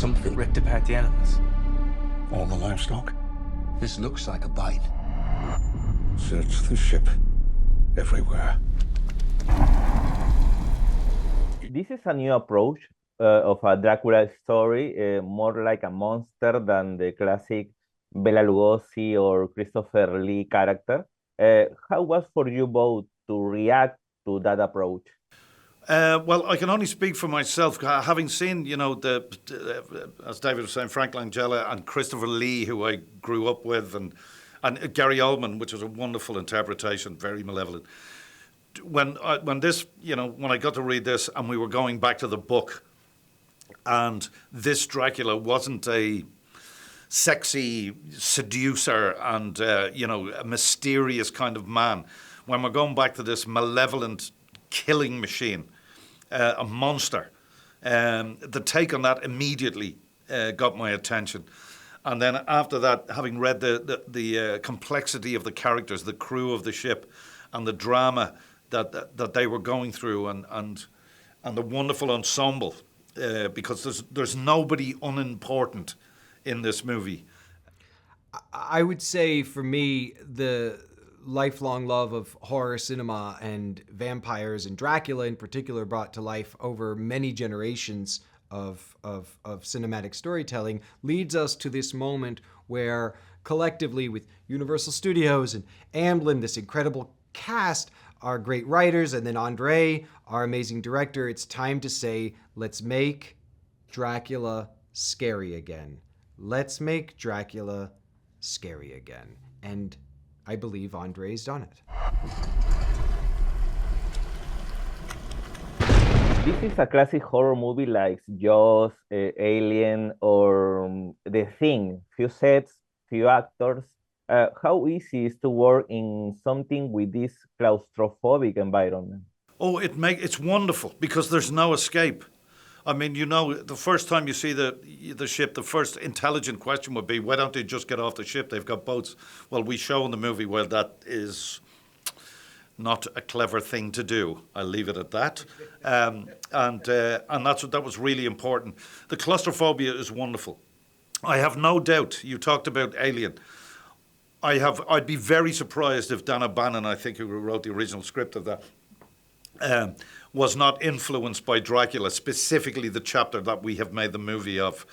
Something ripped apart the animals. All the livestock? This looks like a bite. Search the ship. Everywhere. This is a new approach of a Dracula story, more like a monster than the classic Bela Lugosi or Christopher Lee character. How was for you both to react to that approach? Well, I can only speak for myself. Having seen, as David was saying, Frank Langella and Christopher Lee, who I grew up with, and Gary Oldman, which was a wonderful interpretation, very malevolent. When I got to read this and we were going back to the book, and this Dracula wasn't a sexy seducer and, a mysterious kind of man. When we're going back to this malevolent killing machine, a monster, the take on that immediately got my attention. And then after that, having read the complexity of the characters, the crew of the ship, and the drama that they were going through, and the wonderful ensemble, because there's nobody unimportant in this movie. I would say for me, the lifelong love of horror cinema and vampires and Dracula in particular brought to life over many generations of cinematic storytelling leads us to this moment where collectively with Universal Studios and Amblin, this incredible cast, our great writers, and then Andre, our amazing director, it's time to say, let's make Dracula scary again. Let's make Dracula scary again. And I believe Andre's done it. This is a classic horror movie like Jaws, Alien, or The Thing. Few sets, few actors. How easy is to work in something with this claustrophobic environment? Oh, it's wonderful because there's no escape. I mean, the first time you see the ship, the first intelligent question would be, why don't they just get off the ship? They've got boats. Well, we show in the movie where that is not a clever thing to do. I'll leave it at that. And that was really important. The claustrophobia is wonderful. I have no doubt, you talked about Alien. I'd be very surprised if Dan O'Bannon, I think who wrote the original script of that, was not influenced by Dracula, specifically the chapter that we have made the movie of.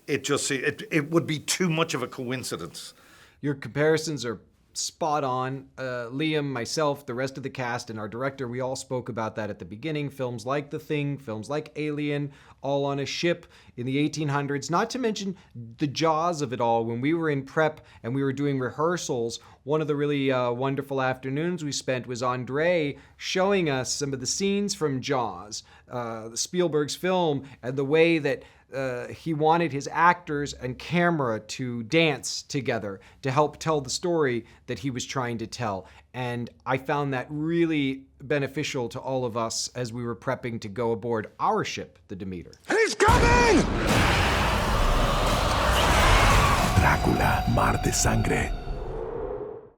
It would be too much of a coincidence. Your comparisons are spot on. Liam, myself, the rest of the cast, and our director, we all spoke about that at the beginning. Films like The Thing, films like Alien, all on a ship in the 1800s, not to mention the Jaws of it all. When we were in prep and we were doing rehearsals, one of the really wonderful afternoons we spent was Andre showing us some of the scenes from Jaws, Spielberg's film, and the way that he wanted his actors and camera to dance together to help tell the story that he was trying to tell. And I found that really beneficial to all of us as we were prepping to go aboard our ship, the Demeter. He's coming! Drácula, Mar de Sangre.